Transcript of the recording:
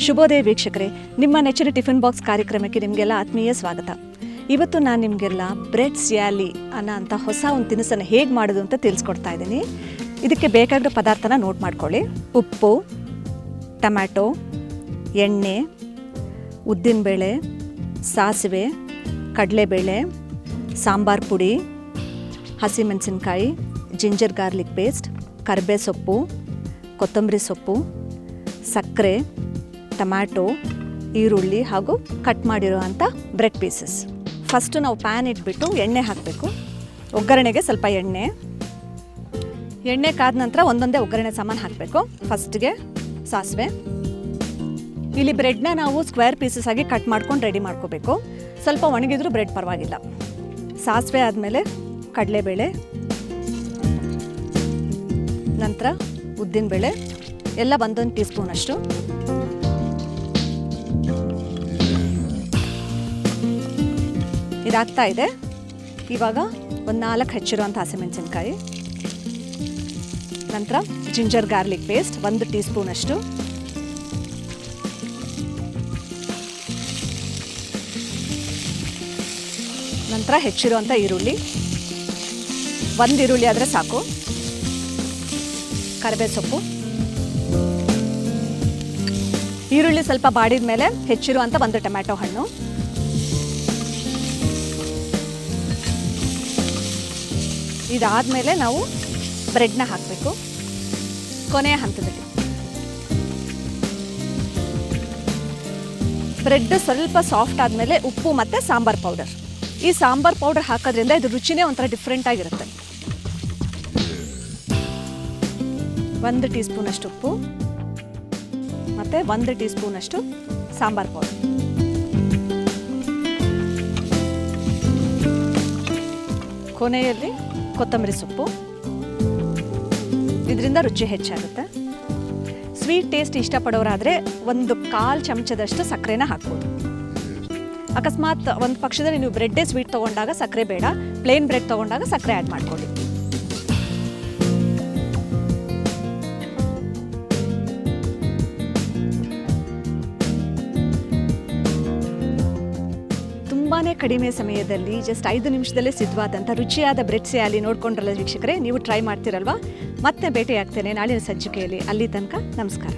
ಶುಭೋದಯ ವೀಕ್ಷಕರೇ, ನಿಮ್ಮ ನೆಚ್ಚಿನ ಟಿಫಿನ್ ಬಾಕ್ಸ್ ಕಾರ್ಯಕ್ರಮಕ್ಕೆ ನಿಮಗೆಲ್ಲ ಆತ್ಮೀಯ ಸ್ವಾಗತ. ಇವತ್ತು ನಾನು ನಿಮಗೆಲ್ಲ ಬ್ರೆಡ್ ಸ್ಯಾಲಿ ಅನ್ನೋ ಹೊಸ ಒಂದು ತಿನಿಸನ್ನು ಹೇಗೆ ಮಾಡೋದು ಅಂತ ತಿಳಿಸ್ಕೊಡ್ತಾ ಇದ್ದೀನಿ. ಇದಕ್ಕೆ ಬೇಕಾಗಿರೋ ಪದಾರ್ಥನ ನೋಟ್ ಮಾಡ್ಕೊಳ್ಳಿ. ಉಪ್ಪು, ಟೊಮ್ಯಾಟೊ, ಎಣ್ಣೆ, ಉದ್ದಿನಬೇಳೆ, ಸಾಸಿವೆ, ಕಡಲೆಬೇಳೆ, ಸಾಂಬಾರು ಪುಡಿ, ಹಸಿಮೆಣಸಿನ್ಕಾಯಿ, ಜಿಂಜರ್ ಗಾರ್ಲಿಕ್ ಪೇಸ್ಟ್, ಕರಿಬೇ ಸೊಪ್ಪು, ಕೊತ್ತಂಬರಿ ಸೊಪ್ಪು, ಸಕ್ಕರೆ, ಟೊಮ್ಯಾಟೊ, ಈರುಳ್ಳಿ ಹಾಗೂ ಕಟ್ ಮಾಡಿರುವಂಥ ಬ್ರೆಡ್ ಪೀಸಸ್. ಫಸ್ಟು ನಾವು ಪ್ಯಾನ್ ಇಟ್ಬಿಟ್ಟು ಎಣ್ಣೆ ಹಾಕಬೇಕು. ಒಗ್ಗರಣೆಗೆ ಸ್ವಲ್ಪ ಎಣ್ಣೆ ಕಾದ ನಂತರ ಒಂದೊಂದೇ ಒಗ್ಗರಣೆ ಸಾಮಾನು ಹಾಕಬೇಕು. ಫಸ್ಟ್ಗೆ ಸಾಸಿವೆ. ಇಲ್ಲಿ ಬ್ರೆಡ್ನ ನಾವು ಸ್ಕ್ವೇರ್ ಪೀಸಸ್ ಆಗಿ ಕಟ್ ಮಾಡ್ಕೊಂಡು ರೆಡಿ ಮಾಡ್ಕೋಬೇಕು. ಸ್ವಲ್ಪ ಒಣಗಿದ್ರೂ ಬ್ರೆಡ್ ಪರವಾಗಿಲ್ಲ. ಸಾಸಿವೆ ಆದಮೇಲೆ ಕಡಲೆಬೇಳೆ, ನಂತರ ಉದ್ದಿನಬೇಳೆ ಎಲ್ಲ 1 ಟೀ ಸ್ಪೂನ್ ಅಷ್ಟು. ಇದಾಗ್ತಾ ಇದೆ. ಇವಾಗ 4 ಹೆಚ್ಚಿರುವಂಥ ಹಸಿಮೆಣಸಿನ್ಕಾಯಿ, ನಂತರ ginger garlic paste 1 tea spoon ಅಷ್ಟು, ನಂತರ ಹೆಚ್ಚಿರುವಂಥ ಈರುಳ್ಳಿ, 1 ಈರುಳ್ಳಿ ಆದರೆ ಸಾಕು, ಕರಿಬೇ ಸೊಪ್ಪು. ಈರುಳ್ಳಿ ಸ್ವಲ್ಪ ಬಾಡಿದ ಮೇಲೆ ಹೆಚ್ಚಿರುವಂಥ 1 ಟೊಮ್ಯಾಟೊ ಹಣ್ಣು, ಇದಾದಮೇಲೆ ನಾವು ಬ್ರೆಡ್ನ ಹಾಕಬೇಕು ಕೊನೆಯ ಹಂತದಲ್ಲಿ. ಬ್ರೆಡ್ ಸ್ವಲ್ಪ ಸಾಫ್ಟ್ ಆದಮೇಲೆ ಉಪ್ಪು ಮತ್ತು ಸಾಂಬಾರು ಪೌಡರ್. ಈ ಸಾಂಬಾರು ಪೌಡರ್ ಹಾಕೋದ್ರಿಂದ ಇದು ರುಚಿನೇ ಒಂಥರ ಡಿಫ್ರೆಂಟ್ ಆಗಿರುತ್ತೆ. 1 ಟೀ ಸ್ಪೂನ್ ಅಷ್ಟು ಉಪ್ಪು ಮತ್ತು 1 ಟೀ ಸ್ಪೂನ್ ಅಷ್ಟು ಸಾಂಬಾರು ಪೌಡರ್. ಕೊನೆಯಲ್ಲಿ ಕೊತ್ತಂಬರಿ ಸೊಪ್ಪು. ಇದರಿಂದ ರುಚಿ ಹೆಚ್ಚಾಗುತ್ತೆ. ಸ್ವೀಟ್ ಟೇಸ್ಟ್ ಇಷ್ಟಪಡೋರಾದರೆ 1/4 ಚಮಚದಷ್ಟು ಸಕ್ಕರೆನ ಹಾಕ್ಬೋದು. ಅಕಸ್ಮಾತ್ ಒಂದು ಪಕ್ಷದಲ್ಲಿ ನೀವು ಬ್ರೆಡ್ಡೇ ಸ್ವೀಟ್ ತೊಗೊಂಡಾಗ ಸಕ್ಕರೆ ಬೇಡ, ಪ್ಲೇನ್ ಬ್ರೆಡ್ ತೊಗೊಂಡಾಗ ಸಕ್ಕರೆ ಆ್ಯಡ್ ಮಾಡ್ಕೊಳ್ಳಿ. ತುಂಬಾ ಕಡಿಮೆ ಸಮಯದಲ್ಲಿ ಜಸ್ಟ್ 5 ನಿಮಿಷದಲ್ಲೇ ಸಿದ್ಧವಾದಂಥ ರುಚಿಯಾದ ಬ್ರೆಡ್ ಸ್ಯಾಲಿ ನೋಡ್ಕೊಂಡ್ರಲ್ಲ ವೀಕ್ಷಕರೇ, ನೀವು ಟ್ರೈ ಮಾಡ್ತೀರಲ್ವಾ? ಮತ್ತೆ ಭೇಟಿ ಆಗ್ತೇನೆ ನಾಳಿನ ಸಂಚಿಕೆಯಲ್ಲಿ. ಅಲ್ಲಿ ತನಕ ನಮಸ್ಕಾರ.